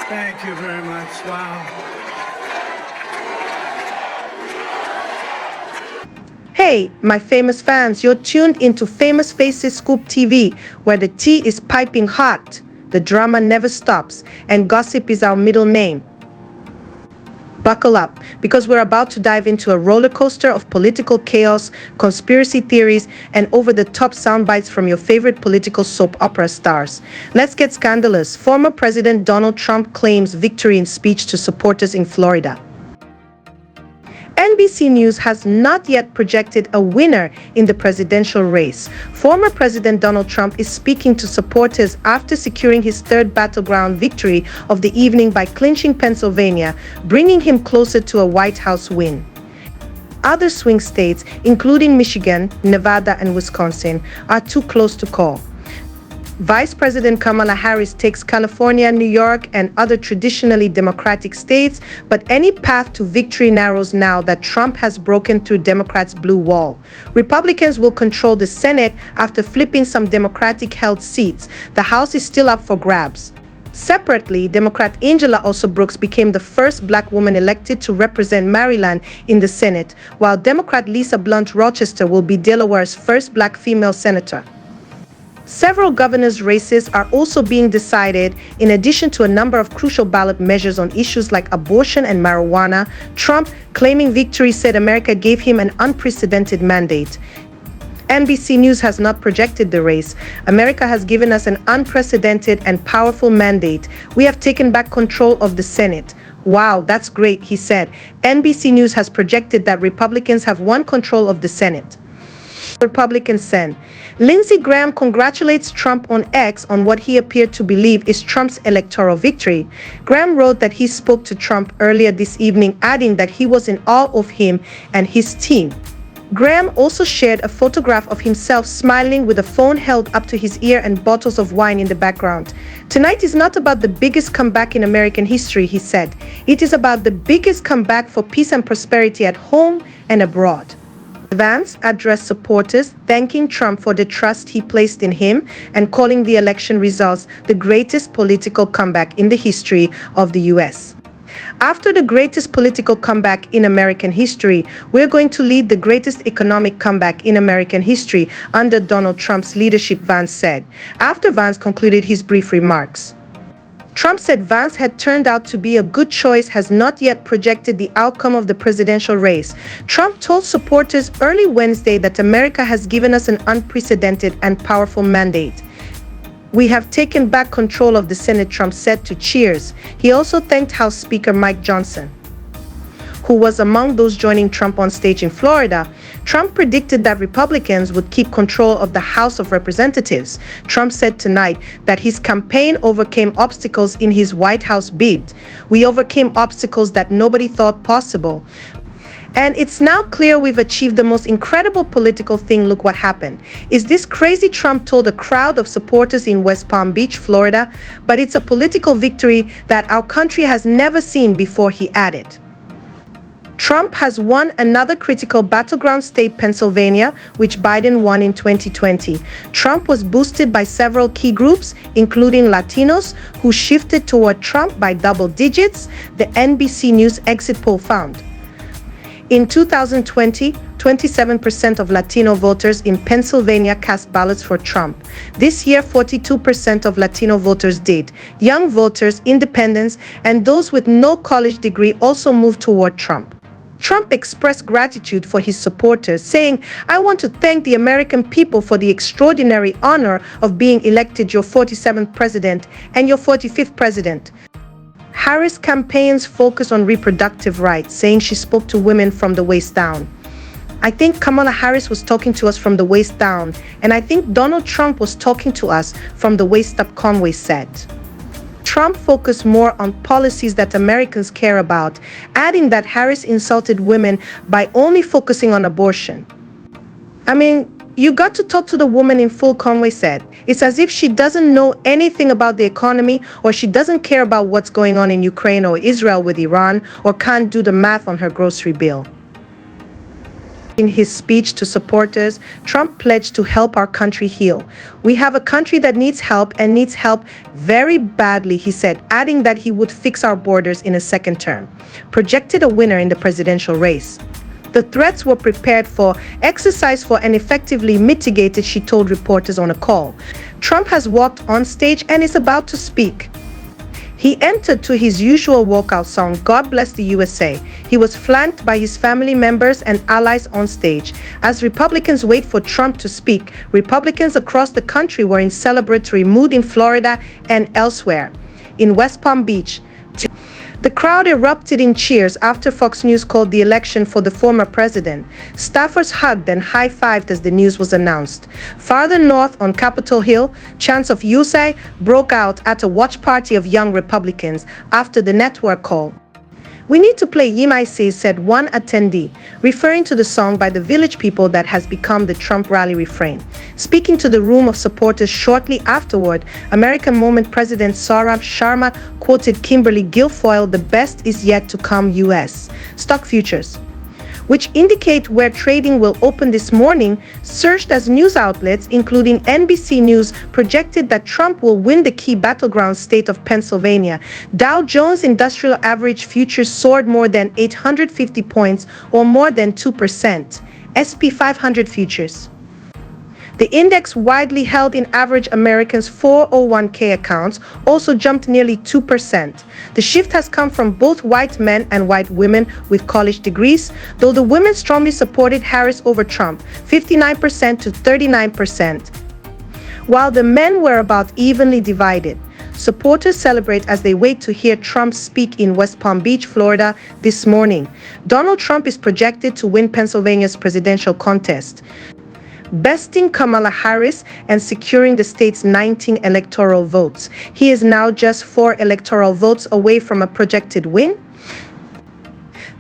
Thank you very much. Wow. Hey, my famous fans, you're tuned into Famous Faces Scoop TV, where the tea is piping hot, the drama never stops, and gossip is our middle name. Buckle up, because we're about to dive into a roller coaster of political chaos, conspiracy theories, and over-the-top sound bites from your favorite political soap opera stars. Let's get scandalous. Former President Donald Trump claims victory in speech to supporters in Florida. NBC News has not yet projected a winner in the presidential race. Former President Donald Trump is speaking to supporters after securing his third battleground victory of the evening by clinching Pennsylvania, bringing him closer to a White House win. Other swing states, including Michigan, Nevada, and Wisconsin, are too close to call. Vice President Kamala Harris takes California, New York, and other traditionally Democratic states, but any path to victory narrows now that Trump has broken through Democrats' blue wall. Republicans will control the Senate after flipping some Democratic-held seats. The House is still up for grabs. Separately, Democrat Angela Alsobrooks became the first black woman elected to represent Maryland in the Senate, while Democrat Lisa Blunt Rochester will be Delaware's first black female senator. Several governors' races are also being decided, in addition to a number of crucial ballot measures on issues like abortion and marijuana. Trump, claiming victory, said America gave him an unprecedented mandate. NBC News has not projected the race. America has given us an unprecedented and powerful mandate. We have taken back control of the Senate. Wow, that's great, he said. NBC News has projected that Republicans have won control of the Senate. Republicans said. Lindsey Graham congratulates Trump on X on what he appeared to believe is Trump's electoral victory. Graham wrote that he spoke to Trump earlier this evening, adding that he was in awe of him and his team. Graham also shared a photograph of himself smiling with a phone held up to his ear and bottles of wine in the background. Tonight is not about the biggest comeback in American history, he said. It is about the biggest comeback for peace and prosperity at home and abroad. Vance addressed supporters, thanking Trump for the trust he placed in him and calling the election results the greatest political comeback in the history of the U.S. After the greatest political comeback in American history, we're going to lead the greatest economic comeback in American history under Donald Trump's leadership, Vance said, after Vance concluded his brief remarks. Trump said Vance had turned out to be a good choice, has not yet projected the outcome of the presidential race. Trump told supporters early Wednesday that America has given us an unprecedented and powerful mandate. We have taken back control of the Senate, Trump said to Cheers. He also thanked House Speaker Mike Johnson, who was among those joining Trump on stage in Florida. Trump predicted that Republicans would keep control of the House of Representatives. Trump said tonight that his campaign overcame obstacles in his White House bid. We overcame obstacles that nobody thought possible. And it's now clear we've achieved the most incredible political thing. Look what happened. Is this crazy? Trump told a crowd of supporters in West Palm Beach, Florida. But it's a political victory that our country has never seen before, he added. Trump has won another critical battleground state, Pennsylvania, which Biden won in 2020. Trump was boosted by several key groups, including Latinos, who shifted toward Trump by double digits, the NBC News exit poll found. In 2020, 27% of Latino voters in Pennsylvania cast ballots for Trump. This year, 42% of Latino voters did. Young voters, independents, and those with no college degree also moved toward Trump. Trump expressed gratitude for his supporters, saying, "I want to thank the American people for the extraordinary honor of being elected your 47th president and your 45th president." Harris' campaigns focus on reproductive rights, saying she spoke to women from the waist down. I think Kamala Harris was talking to us from the waist down, and I think Donald Trump was talking to us from the waist up, Conway said. Trump focused more on policies that Americans care about, adding that Harris insulted women by only focusing on abortion. I mean, you got to talk to the woman in full, Conway said. It's as if she doesn't know anything about the economy, or she doesn't care about what's going on in Ukraine or Israel with Iran, or can't do the math on her grocery bill. In his speech to supporters, Trump pledged to help our country heal. "We have a country that needs help and needs help very badly," he said, adding that he would fix our borders in a second term. Projected a winner in the presidential race. "The threats were prepared for, exercised for, and effectively mitigated," she told reporters on a call. Trump has walked on stage and is about to speak. He entered to his usual walkout song, "God Bless the USA." He was flanked by his family members and allies on stage. As Republicans wait for Trump to speak, Republicans across the country were in celebratory mood in Florida and elsewhere. In West Palm Beach, the crowd erupted in cheers after Fox News called the election for the former president. Staffers hugged and high-fived as the news was announced. Farther north on Capitol Hill, chants of "USA" broke out at a watch party of young Republicans after the network call. "We need to play Yimaise," said one attendee, referring to the song by the Village People that has become the Trump rally refrain. Speaking to the room of supporters shortly afterward, American Moment President Saurabh Sharma quoted Kimberly Guilfoyle, "The best is yet to come." U.S. stock futures, which indicate where trading will open this morning, surged as news outlets, including NBC News, projected that Trump will win the key battleground state of Pennsylvania. Dow Jones Industrial Average futures soared more than 850 points, or more than 2%. SP 500 futures. The index, widely held in average Americans' 401k accounts, also jumped nearly 2%. The shift has come from both white men and white women with college degrees, though the women strongly supported Harris over Trump, 59% to 39%, while the men were about evenly divided. Supporters celebrate as they wait to hear Trump speak in West Palm Beach, Florida, this morning. Donald Trump is projected to win Pennsylvania's presidential contest, besting Kamala Harris and securing the state's 19 electoral votes. He is now just 4 electoral votes away from a projected win.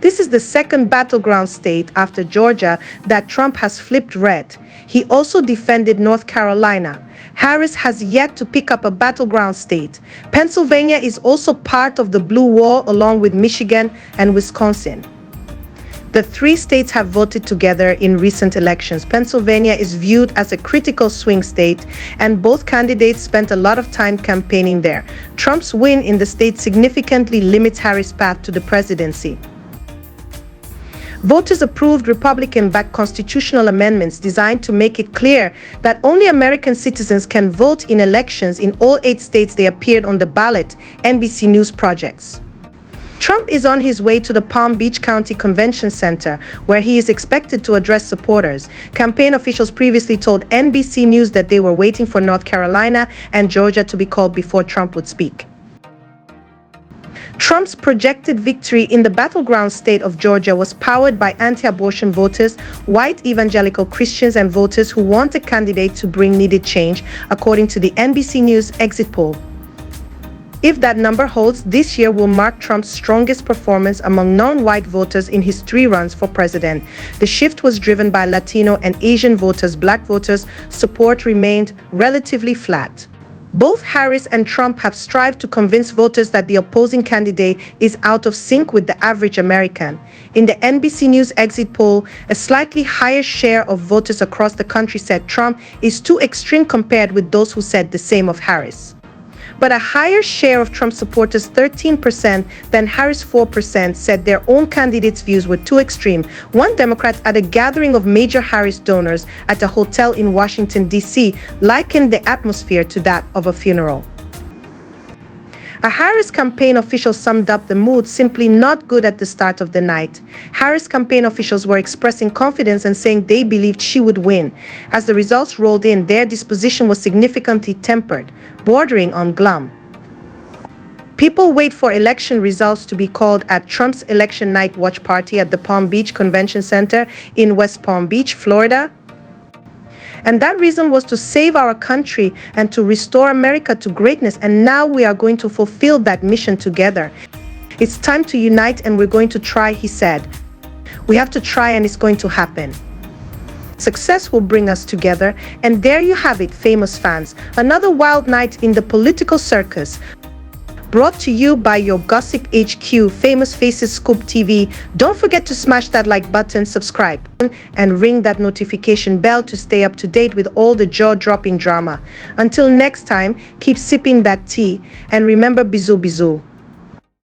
This is the second battleground state after Georgia that Trump has flipped red. He also defended North Carolina. Harris has yet to pick up a battleground state. Pennsylvania is also part of the blue wall, along with Michigan and Wisconsin. The 3 states have voted together in recent elections. Pennsylvania is viewed as a critical swing state, and both candidates spent a lot of time campaigning there. Trump's win in the state significantly limits Harris' path to the presidency. Voters approved Republican-backed constitutional amendments designed to make it clear that only American citizens can vote in elections in all 8 states they appeared on the ballot, NBC News projects. Trump is on his way to the Palm Beach County Convention Center, where he is expected to address supporters. Campaign officials previously told NBC News that they were waiting for North Carolina and Georgia to be called before Trump would speak. Trump's projected victory in the battleground state of Georgia was powered by anti-abortion voters, white evangelical Christians, and voters who want a candidate to bring needed change, according to the NBC News exit poll. If that number holds, this year will mark Trump's strongest performance among non-white voters in his 3 runs for president. The shift was driven by Latino and Asian voters. Black voters' support remained relatively flat. Both Harris and Trump have strived to convince voters that the opposing candidate is out of sync with the average American. In the NBC News exit poll, a slightly higher share of voters across the country said Trump is too extreme compared with those who said the same of Harris. But a higher share of Trump supporters, 13%, than Harris, 4%, said their own candidate's views were too extreme. One Democrat at a gathering of major Harris donors at a hotel in Washington, D.C., likened the atmosphere to that of a funeral. A Harris campaign official summed up the mood simply not good at the start of the night. Harris campaign officials were expressing confidence and saying they believed she would win. As the results rolled in, their disposition was significantly tempered, bordering on glum. People wait for election results to be called at Trump's election night watch party at the Palm Beach Convention Center in West Palm Beach, Florida. And that reason was to save our country and to restore America to greatness. And now we are going to fulfill that mission together. It's time to unite, and we're going to try, he said. We have to try, and it's going to happen. Success will bring us together. And there you have it, famous fans. Another wild night in the political circus. Brought to you by your Gossip HQ, Famous Faces Scoop TV. Don't forget to smash that like button, subscribe, and ring that notification bell to stay up to date with all the jaw-dropping drama. Until next time, keep sipping that tea, and remember, bisous bisous.